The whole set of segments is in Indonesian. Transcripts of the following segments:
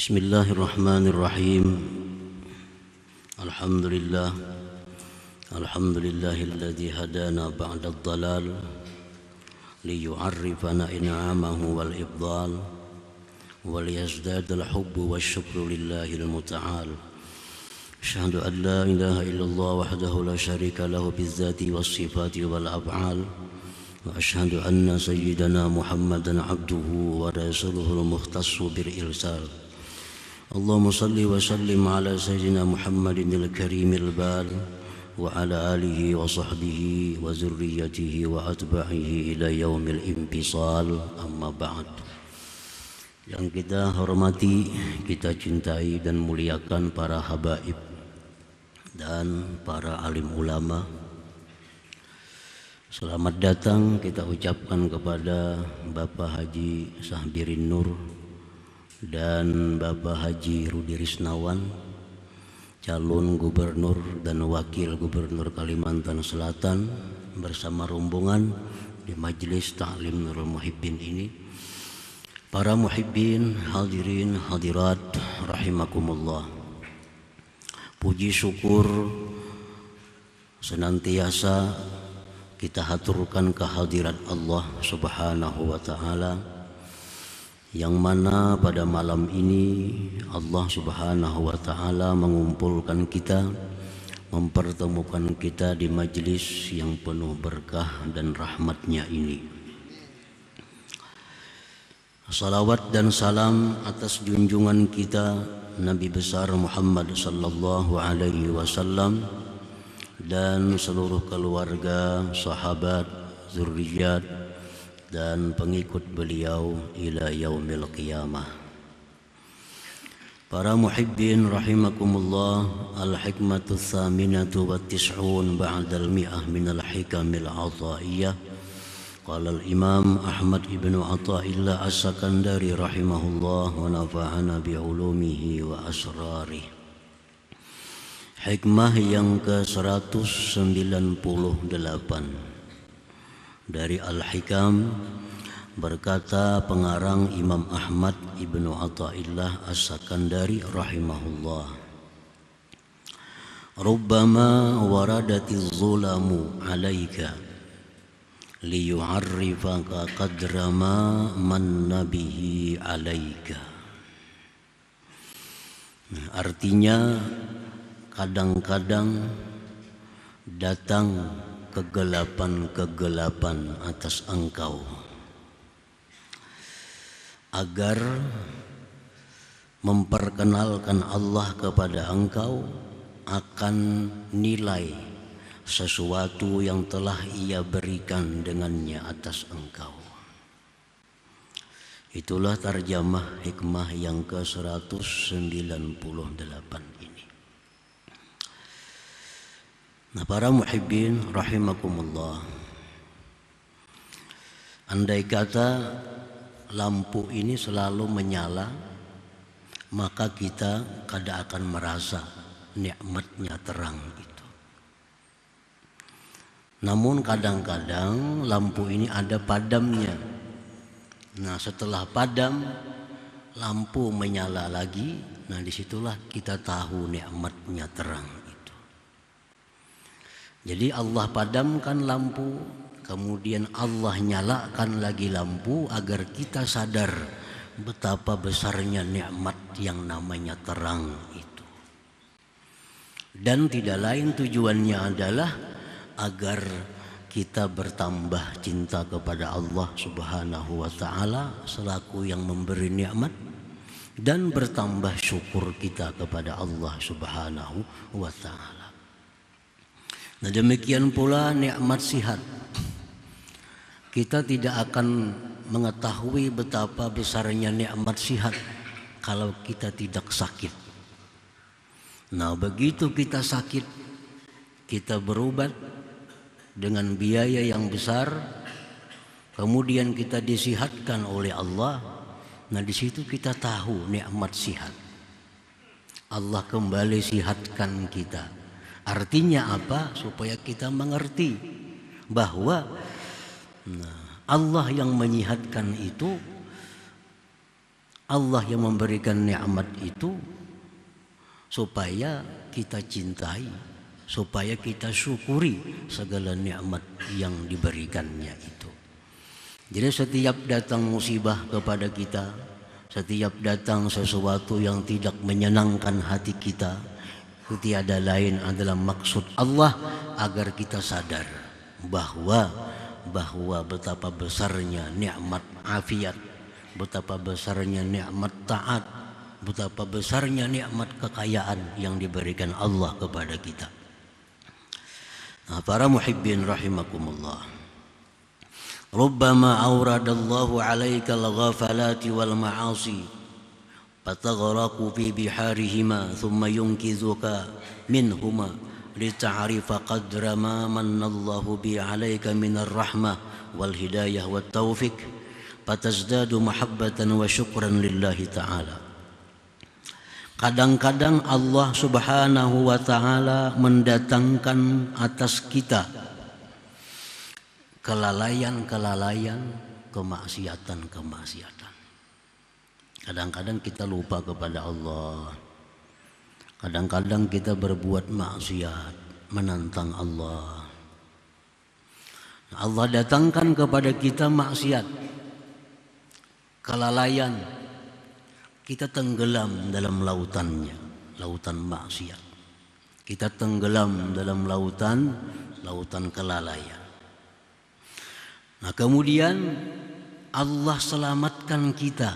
Bismillahirrahmanirrahim. Alhamdulillah. Alhamdulillahilladzi hadana ba'da ad-dhalal liyu'arrifana in'amahu wal ifdal wa liyazdada al-hubbu wasyukru lillahil muta'al. Asyhadu an la ilaha illallah wahdahu la syarika lahu bizzati was-sifati wal af'al. Wa asyhadu anna sayyidana Muhammadan abduhu wa rasuluhul mukhtassu bil irsal. Allahumma salli wa sallim ala sayyidina Muhammadin al-karimil bal wa ala alihi wa sahbihi wa zurriyatihi wa atba'ihi ila yaumil infisal, amma ba'd. Yang kita hormati, kita cintai dan muliakan para habaib dan para alim ulama. Selamat datang kita ucapkan kepada Bapak Haji Sahbirin Nur dan Bapak Haji Rudi Risnawan, calon gubernur dan wakil gubernur Kalimantan Selatan, bersama rombongan di Majelis Ta'lim Nurul Muhibbin ini. Para muhibbin, hadirin, hadirat, rahimakumullah. Puji syukur senantiasa kita haturkan kehadirat Allah Subhanahu wa ta'ala, yang mana pada malam ini Allah Subhanahu wa ta'ala mengumpulkan kita, mempertemukan kita di majelis yang penuh berkah dan rahmatnya ini. Salawat dan salam atas junjungan kita Nabi besar Muhammad sallallahu alaihi wasallam dan seluruh keluarga, sahabat, zurriyat dan pengikut beliau ila yaumil qiyamah. Para muhibbin rahimakumullah, al-hikmatu tsaminatu wa tis'un ba'dal mi'ah minal hikamil ataiyah. Qala al-imam Ahmad ibn Athaillah as-Sakandari rahimahullah wa nafa'ana bi'ulumihi wa asrarih. Hikmah yang ke-198 dari Al-Hikam, berkata pengarang Imam Ahmad ibnu Athaillah as-Sakandari rahimahullah, rubbama waradatiz zulamu alaika liyu'arrifaka qadra ma manna bihi alaika. Artinya, kadang-kadang datang kegelapan-kegelapan atas engkau agar memperkenalkan Allah kepada engkau akan nilai sesuatu yang telah Ia berikan dengannya atas engkau. Itulah tarjamah hikmah yang ke-198 ini. Nah, para muhibbin rahimakumullah, andai kata lampu ini selalu menyala, maka kita kada akan merasa nikmatnya terang itu. Namun kadang-kadang lampu ini ada padamnya. Nah, setelah padam, lampu menyala lagi. Nah, disitulah kita tahu nikmatnya terang. Jadi Allah padamkan lampu, kemudian Allah nyalakan lagi lampu agar kita sadar betapa besarnya nikmat yang namanya terang itu. Dan tidak lain tujuannya adalah agar kita bertambah cinta kepada Allah Subhanahu wa ta'ala selaku yang memberi nikmat, dan bertambah syukur kita kepada Allah Subhanahu wa ta'ala. Nah, demikian pula nikmat sihat. Kita tidak akan mengetahui betapa besarnya nikmat sihat kalau kita tidak sakit. Nah, begitu kita sakit, kita berobat dengan biaya yang besar, kemudian kita disihatkan oleh Allah. Nah, di situ kita tahu nikmat sihat. Allah kembali sihatkan kita. Artinya apa? Supaya kita mengerti bahwa Allah yang menyihatkan itu Allah yang memberikan nikmat itu supaya kita cintai, supaya kita syukuri segala nikmat yang diberikannya itu. Jadi setiap datang musibah kepada kita, setiap datang sesuatu yang tidak menyenangkan hati kita, itu tiada lain adalah maksud Allah agar kita sadar bahwa betapa besarnya nikmat afiat, betapa besarnya nikmat taat, betapa besarnya nikmat kekayaan yang diberikan Allah kepada kita. Nah, para muhibbin rahimakumullah. Rubbama awradallahu alaika al-ghafalati wal ma'asi fataghraqu fi biharihima thumma yunkizuka minhuma lita'rifa qadra ma manallahu bi alaika minar rahmah wal hidayah wat taufiq fatazdadu mahabbatan wa syukran lillahi ta'ala. Kadang-kadang Allah subhanahu wa ta'ala mendatangkan atas kita kelalaian, kemaksiatan. Kadang-kadang kita lupa kepada Allah. Kadang-kadang kita berbuat maksiat, menantang Allah. Allah datangkan kepada kita maksiat, kelalaian. Kita tenggelam dalam lautannya, lautan maksiat. Kita tenggelam dalam lautan kelalaian. Nah, kemudian Allah selamatkan kita.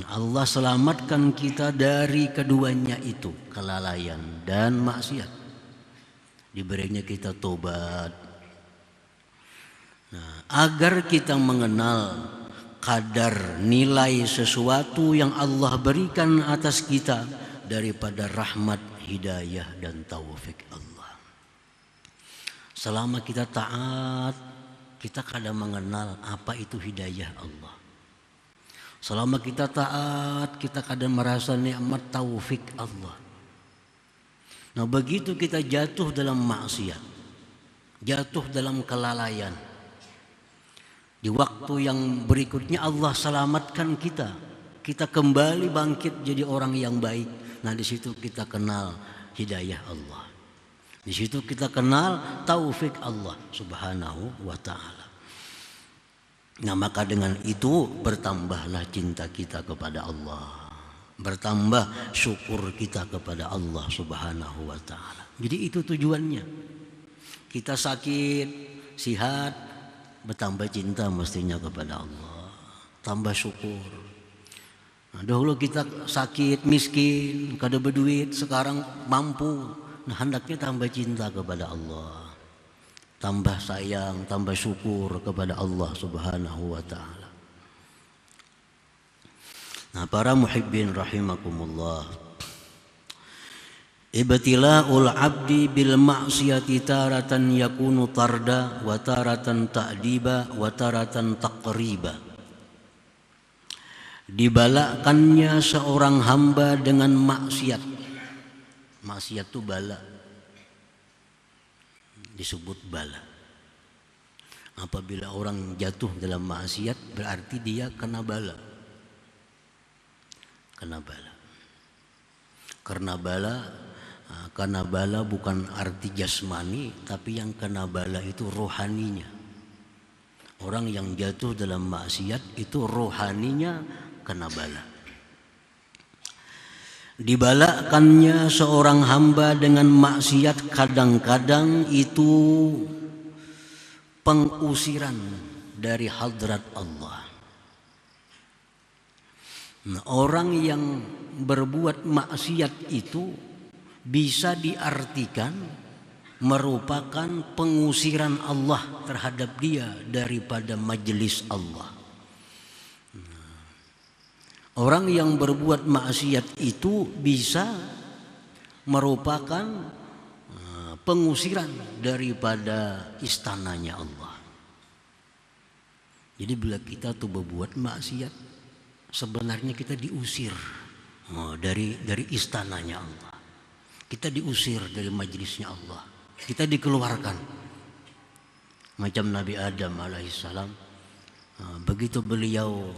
Allah selamatkan kita dari keduanya itu, kelalaian dan maksiat. Diberinya kita tobat. Nah, agar kita mengenal kadar nilai sesuatu yang Allah berikan atas kita daripada rahmat, hidayah dan taufik Allah. Selama kita taat, kita kadang mengenal apa itu hidayah Allah. Selama kita taat, kita kadang merasa nikmat taufik Allah. Nah, begitu kita jatuh dalam maksiat, jatuh dalam kelalaian, di waktu yang berikutnya Allah selamatkan kita. Kita kembali bangkit jadi orang yang baik. Nah, di situ kita kenal hidayah Allah. Di situ kita kenal taufik Allah subhanahu wa ta'ala. Nah, maka dengan itu bertambahlah cinta kita kepada Allah. Bertambah syukur kita kepada Allah subhanahu wa ta'ala. Jadi itu tujuannya. Kita sakit, sihat, bertambah cinta mestinya kepada Allah. Tambah syukur. Nah, dahulu kita sakit, miskin, kada berduit, sekarang mampu. Nah, hendaknya tambah cinta kepada Allah, tambah sayang, tambah syukur kepada Allah subhanahu wa ta'ala. Nah, para muhibbin rahimakumullah, ibtila'ul abdi bil ma'siyati taratan yakunu tarda wa taratan ta'diba wa taratan taqriba. Dibalakannya seorang hamba dengan maksiat. Maksiat itu bala, disebut bala. Apabila orang jatuh dalam maksiat berarti dia kena bala. Kena bala. Karena bala bukan arti jasmani, tapi yang kena bala itu rohaninya. Orang yang jatuh dalam maksiat itu rohaninya kena bala. Dibalakannya seorang hamba dengan maksiat kadang-kadang itu pengusiran dari hadrat Allah. Nah, orang yang berbuat maksiat itu bisa diartikan merupakan pengusiran Allah terhadap dia daripada majelis Allah. Orang yang berbuat maksiat itu bisa merupakan pengusiran daripada istananya Allah. Jadi bila kita tuh berbuat maksiat, sebenarnya kita diusir dari istananya Allah. Kita diusir dari majelisnya Allah. Kita dikeluarkan. Macam Nabi Adam alaihissalam, begitu beliau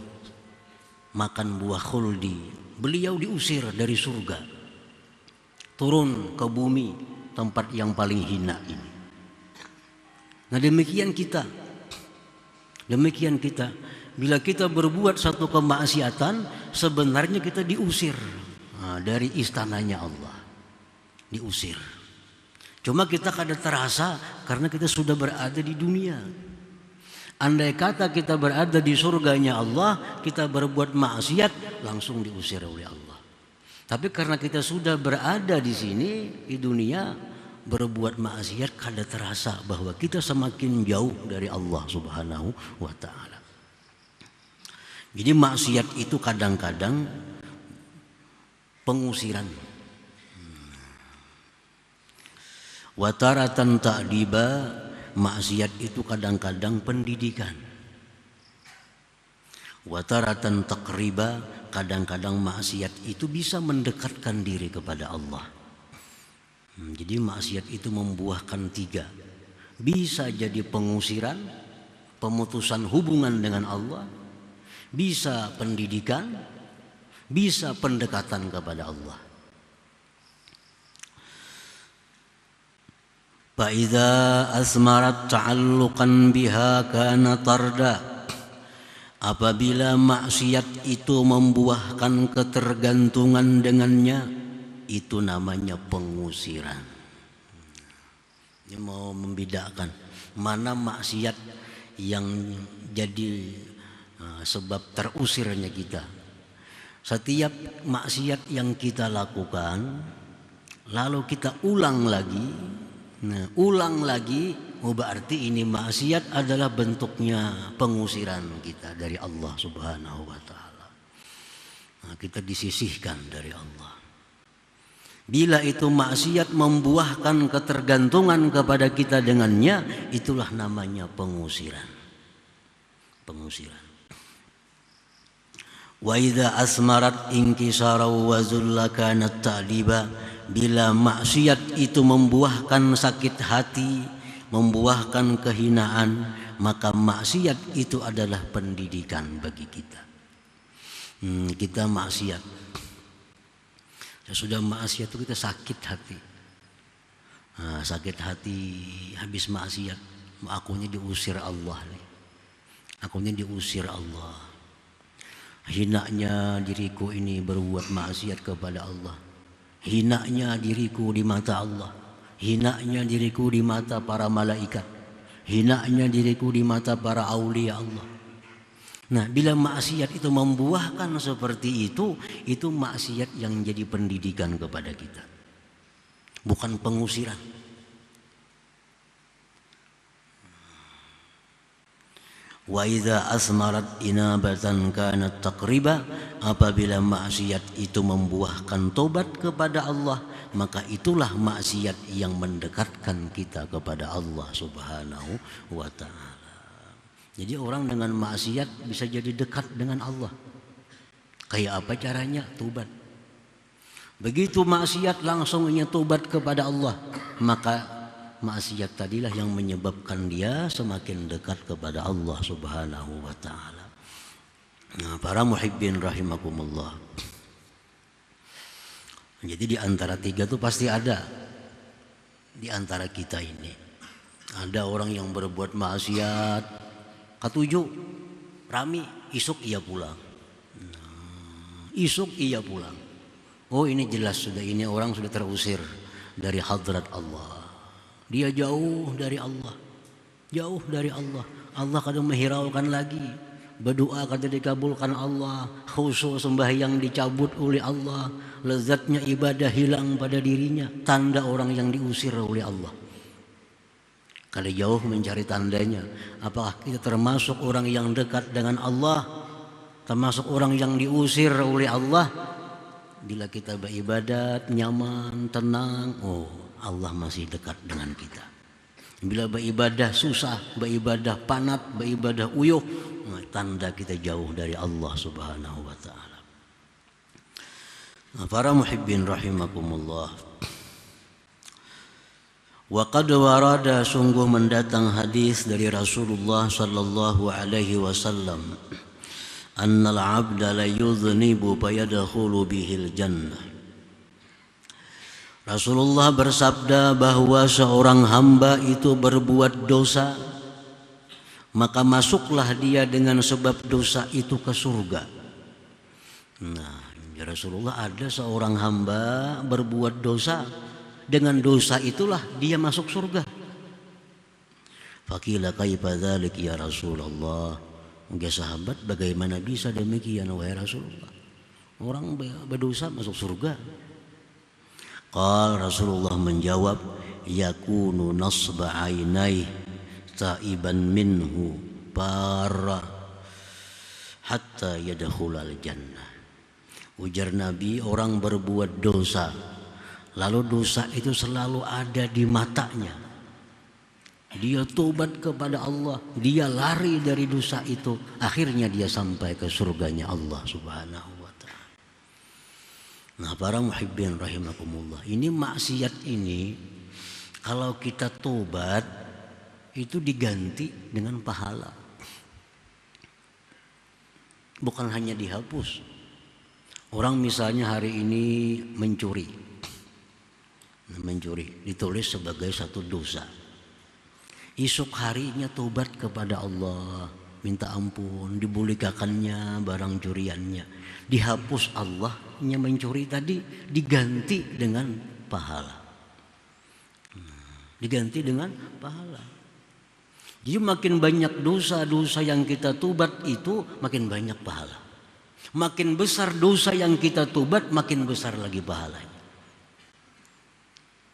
makan buah khuldi. Beliau diusir dari surga, turun ke bumi, tempat yang paling hina ini. Nah demikian kita, bila kita berbuat satu kemaksiatan, sebenarnya kita diusir dari istananya Allah, diusir. Cuma kita kadang terasa karena kita sudah berada di dunia. Andai kata kita berada di surganya Allah, kita berbuat maksiat, langsung diusir oleh Allah. Tapi karena kita sudah berada di sini, di dunia, berbuat maksiat, kadang terasa bahwa kita semakin jauh dari Allah Subhanahu wa ta'ala. Jadi maksiat itu kadang-kadang pengusiran. Wataratan ta'diba, maksiat itu kadang-kadang pendidikan. Wataratan taqriba, kadang-kadang maksiat itu bisa mendekatkan diri kepada Allah. Jadi maksiat itu membuahkan 3. Bisa jadi pengusiran, pemutusan hubungan dengan Allah, bisa pendidikan, bisa pendekatan kepada Allah. Fa'idha asmarat ta'alluqan biha kana tarda. Apabila maksiat itu membuahkan ketergantungan dengannya, itu namanya pengusiran. Ini mau membedakan mana maksiat yang jadi sebab terusirnya kita. Setiap maksiat yang kita lakukan, lalu kita ulang lagi, berarti ini maksiat adalah bentuknya pengusiran kita dari Allah Subhanahu wa ta'ala. Kita disisihkan dari Allah. Bila itu maksiat membuahkan ketergantungan kepada kita dengannya, itulah namanya pengusiran. Wa idza asmarat inkisara wa zulla kanat ta'diba. Bila maksiat itu membuahkan sakit hati, membuahkan kehinaan, maka maksiat itu adalah pendidikan bagi kita. Kita maksiat, sudah maksiat itu kita sakit hati. Sakit hati habis maksiat, akunya diusir Allah nih. Akunya diusir Allah. Hinanya diriku ini berbuat maksiat kepada Allah. Hinanya diriku di mata Allah, hinanya diriku di mata para malaikat, hinanya diriku di mata para aulia Allah. Nah, bila maksiat itu membuahkan seperti itu maksiat yang jadi pendidikan kepada kita, bukan pengusiran. Wa idza asmarat inabatan kanat taqriba. Apabila maksiat itu membuahkan tobat kepada Allah, maka itulah maksiat yang mendekatkan kita kepada Allah Subhanahu wa ta'ala. Jadi orang dengan maksiat bisa jadi dekat dengan Allah. Kayak apa caranya? Tobat. Begitu maksiat langsung ingin tobat kepada Allah, maka maksiat tadilah yang menyebabkan dia semakin dekat kepada Allah Subhanahu wa ta'ala. Nah, para muhibbin rahimakumullah. Jadi di antara 3 itu pasti ada di antara kita ini. Ada orang yang berbuat maksiat, ketujuh, rami, isuk ia pulang. Isuk ia pulang. Oh ini jelas sudah, ini orang sudah terusir dari hadrat Allah. Dia jauh dari Allah. Jauh dari Allah. Allah kadang menghiraukan lagi. Berdoa kata dikabulkan Allah, khusyuk sembahyang dicabut oleh Allah, lezatnya ibadah hilang pada dirinya. Tanda orang yang diusir oleh Allah. Kalau jauh mencari tandanya, apakah kita termasuk orang yang dekat dengan Allah, termasuk orang yang diusir oleh Allah? Bila kita beribadat nyaman, tenang, oh Allah masih dekat dengan kita. Bila beribadah susah, beribadah panat, beribadah uyuh, tanda kita jauh dari Allah Subhanahu wa ta'ala. Para muhibbin rahimakumullah. Wa qad warada, sungguh mendatang hadis dari Rasulullah sallallahu alaihi wasallam, annal 'abda la yudhnibu fayadkhulu bihil jannah. Rasulullah bersabda bahwa seorang hamba itu berbuat dosa, maka masuklah dia dengan sebab dosa itu ke surga. Nah, ya Rasulullah, ada seorang hamba berbuat dosa, dengan dosa itulah dia masuk surga. Faqila kaifa dzalik ya Rasulullah? Ya sahabat, bagaimana bisa demikian wahai Rasulullah? Orang berdosa masuk surga. Qal, Rasulullah menjawab, yakunu nasba ainai taiban minhu para hatta yadkhulal jannah. Ujar Nabi, orang berbuat dosa, lalu dosa itu selalu ada di matanya. Dia tobat kepada Allah, dia lari dari dosa itu, akhirnya dia sampai ke surganya Allah Subhanahu wa ta'ala. Nah, para muhibbin rahimakumullah, ini maksiat ini kalau kita tobat itu diganti dengan pahala. Bukan hanya dihapus. Orang misalnya hari ini mencuri, ditulis sebagai satu dosa. Esok harinya tobat kepada Allah, minta ampun, dibolehkannya barang curiannya, dihapus Allahnya mencuri tadi, diganti dengan pahala. Diganti dengan pahala. Jadi makin banyak dosa-dosa yang kita tobat itu makin banyak pahala. Makin besar dosa yang kita tobat, makin besar lagi pahalanya.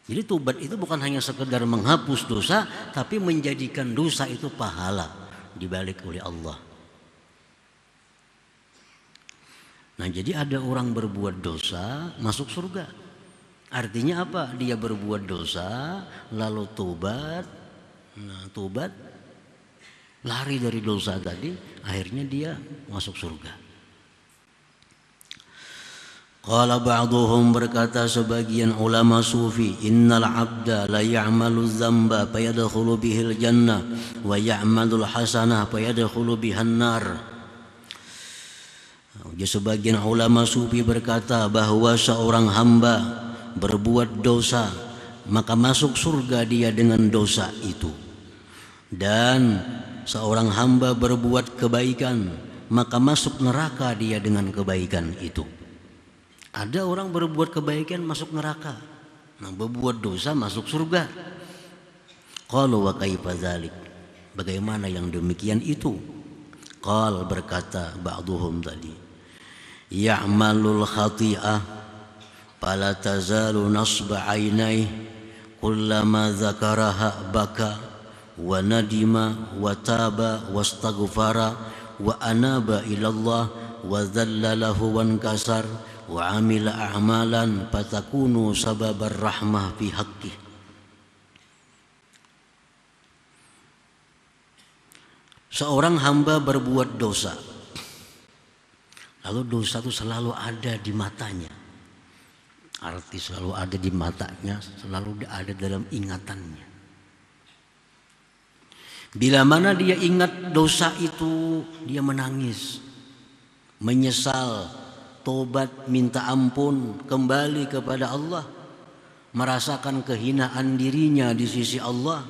Jadi tobat itu bukan hanya sekedar menghapus dosa, tapi menjadikan dosa itu pahala dibalik oleh Allah. Nah, jadi ada orang berbuat dosa masuk surga. Artinya apa? Dia berbuat dosa lalu tobat. Nah, tobat, lari dari dosa tadi, akhirnya dia masuk surga. Qala ba'duhum, berkata sebagian ulama sufi, innal 'abda la ya'malu dzamba fayadkhulu bihil jannah wa ya'malul hasanah fayadkhulu bihan nar. Sebagian ulama sufi berkata bahwa seorang hamba berbuat dosa, maka masuk surga dia dengan dosa itu. Dan seorang hamba berbuat kebaikan, maka masuk neraka dia dengan kebaikan itu. Ada orang berbuat kebaikan masuk neraka, nah berbuat dosa masuk surga. Qalu wa kaifa dzalik? Bagaimana yang demikian itu? Qal, berkata ba'duhum tadi, ya'malul khati'ah fala tazalu nasba 'ainai kullama dzakaraha baka wa nadima wa taba wastaghfara wa anaba ilallah wa dhalla lahu wankasar wa amila a'malan fatakunu sababar rahmah fi haqqih. Seorang hamba berbuat dosa, lalu dosa itu selalu ada di matanya. Arti selalu ada di matanya, selalu ada dalam ingatannya. Bila mana dia ingat dosa itu, dia menangis, menyesal, tobat, minta ampun, kembali kepada Allah, merasakan kehinaan dirinya di sisi Allah,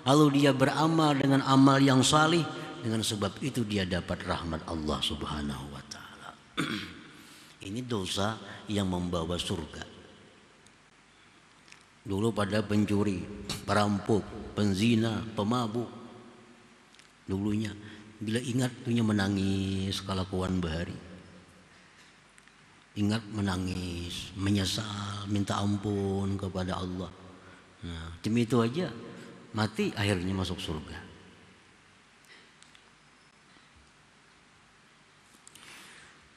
lalu dia beramal dengan amal yang salih, dengan sebab itu dia dapat rahmat Allah Subhanahu wa ta'ala. Ini dosa yang membawa surga. Dulu pada pencuri, perampok, penzina, pemabuk, dulunya bila ingat punya menangis kelakuan bahari. Ingat menangis, menyesal, minta ampun kepada Allah. Nah, demi itu aja mati, akhirnya masuk surga.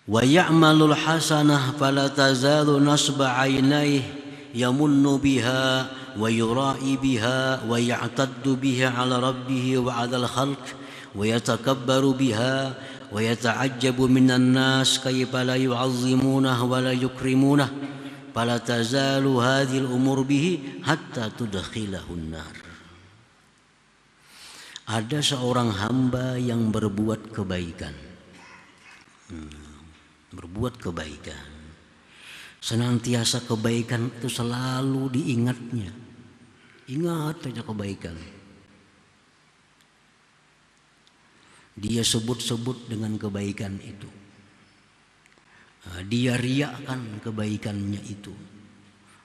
Wa ya'malul hasanah fala tazalu nasba 'ainaihi yamunnu biha wa yura'i biha wa ya'taddu biha 'ala rabbih wa 'alal khalq wa yatakabbaru biha wa yata'ajjabu minan nas kayfa la yu'azzimunah wa la yukrimunah fala tazalu hadhil umur bihi hatta tudkhilahun nar. Ada seorang hamba yang berbuat kebaikan, Berbuat kebaikan. Senantiasa kebaikan itu selalu diingatnya. Ingat saja kebaikan. Dia sebut-sebut dengan kebaikan itu. Dia riakkan kebaikannya itu.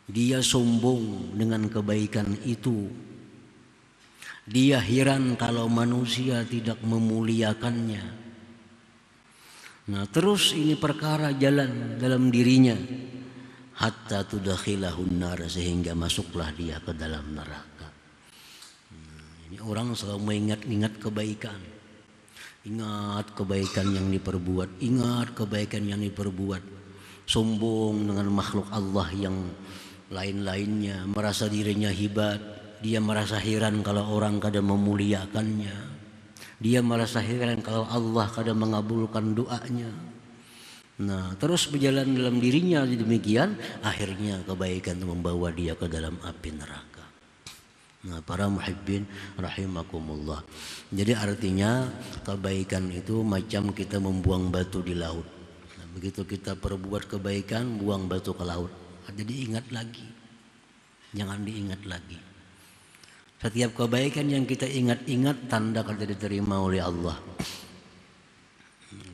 Dia sombong dengan kebaikan itu. Dia heran kalau manusia tidak memuliakannya. Nah, terus ini perkara jalan dalam dirinya hatta tudakhilahun nar, sehingga masuklah dia ke dalam neraka. Ini orang selalu mengingat-ingat kebaikan. Ingat kebaikan yang diperbuat, ingat kebaikan yang diperbuat. Sombong dengan makhluk Allah yang lain-lainnya, merasa dirinya hebat. Dia merasa heran kalau orang kadang memuliakannya. Dia merasa heran kalau Allah kadang mengabulkan doanya. Nah, terus berjalan dalam dirinya demikian, akhirnya kebaikan membawa dia ke dalam api neraka. Nah, para muhibbin rahimakumullah. Jadi artinya kebaikan itu macam kita membuang batu di laut. Nah, begitu kita perbuat kebaikan, buang batu ke laut. Jadi ingat lagi. Jangan diingat lagi. Setiap kebaikan yang kita ingat-ingat, tanda kalau diterima oleh Allah.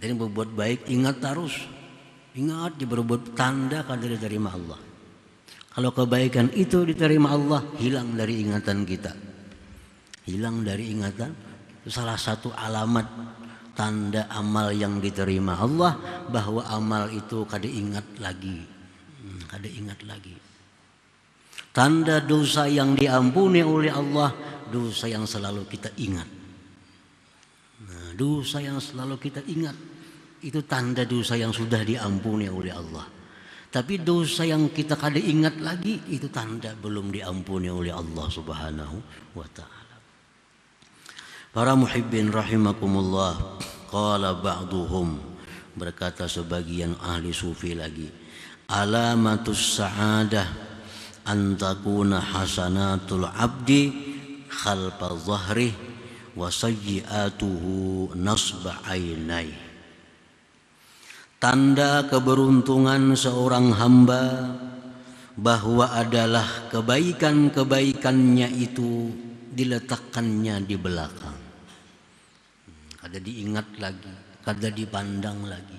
Jadi berbuat baik, ingat terus. Ingat berbuat, tanda kalau diterima Allah. Kalau kebaikan itu diterima Allah, hilang dari ingatan kita. Hilang dari ingatan, itu salah satu alamat tanda amal yang diterima Allah, bahwa amal itu kada ingat lagi. Kada ingat lagi. Tanda dosa yang diampuni oleh Allah, dosa yang selalu kita ingat. Nah, dosa yang selalu kita ingat, itu tanda dosa yang sudah diampuni oleh Allah. Tapi dosa yang kita kada ingat lagi, itu tanda belum diampuni oleh Allah Subhanahu wa ta'ala. Para muhibbin rahimakumullah, qala ba'duhum, berkata sebagian ahli sufi lagi, alamatus sa'adah an takuna hasanatul abdi khalfa dhahrih wa sayyi'atuhu nasba ainai. Tanda keberuntungan seorang hamba bahwa adalah kebaikan-kebaikannya itu diletakkannya di belakang. Kada diingat lagi, kada dipandang lagi.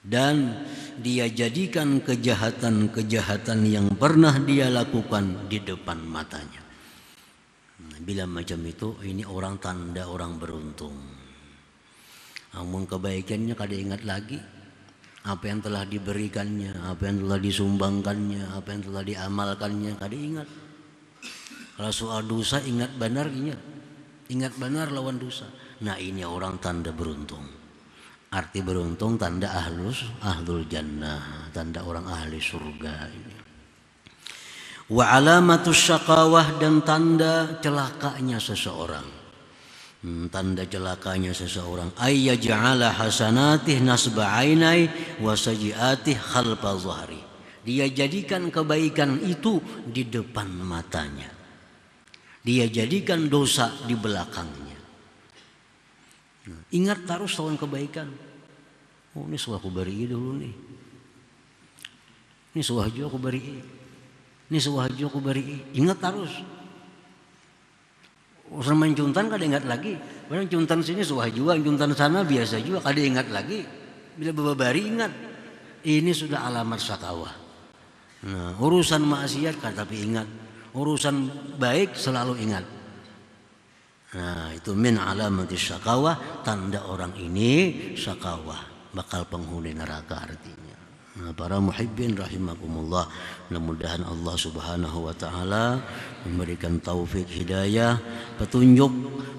Dan dia jadikan kejahatan-kejahatan yang pernah dia lakukan di depan matanya. Bila macam itu, ini orang tanda orang beruntung. Namun kebaikannya kada ingat lagi, apa yang telah diberikannya, apa yang telah disumbangkannya, apa yang telah diamalkannya, kada ingat. Kalau soal dosa ingat benar, ingat benar lawan dosa. Nah, ini orang tanda beruntung. Arti beruntung tanda ahlul jannah, tanda orang ahli surga ini. Wa alamatus syaqawah, dan tanda celakanya seseorang. Tanda celakanya seseorang, ayyaj'ala hasanatih nasba ainai wa sayyi'atih khalfa dhahri. Dia jadikan kebaikan itu di depan matanya. Dia jadikan dosa di belakangnya. Ingat terus lawan kebaikan. Oh, ini suah aku beri dulu nih. Ini suah juga aku beri. Ini suah juga aku beri. Ingat terus. Urusan main cuntan kada ingat lagi. Padahal cuntan sini suah juga, cuntan sana biasa juga, kada ingat lagi. Bila babari ingat. Ini sudah alamat syakawah. Nah, urusan maksiat kada tapi ingat. Urusan baik selalu ingat. Nah, itu min alamati syakawah, tanda orang ini syakawah, bakal penghuni neraka artinya. Nah, para muhibbin rahimakumullah, mudah-mudahan Allah Subhanahu wa ta'ala memberikan taufik hidayah, petunjuk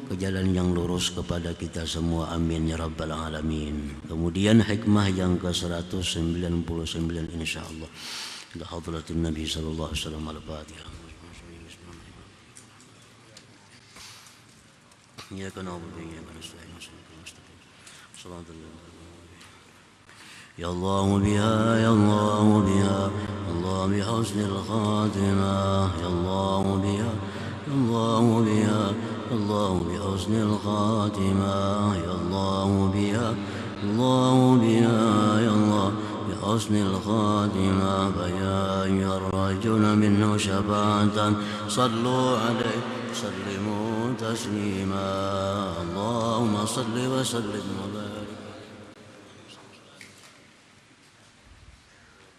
ke jalan yang lurus kepada kita semua, amin ya rabbal alamin. Kemudian hikmah yang ke-199 insyaallah. Ila hadratin Nabi sallallahu alaihi wasallam, al-Fatihah. Ya kana ya يا الله بها يا الله بها الله بحسن الخاتمة يا الله بها يا الله بها الله بحسن الخاتمة يا الله بها الله بها يا الله بحسن الخاتمة فيا أيها الرجل منه شفاعة صلوا عليه سلموا تسليما اللهم صل وسلم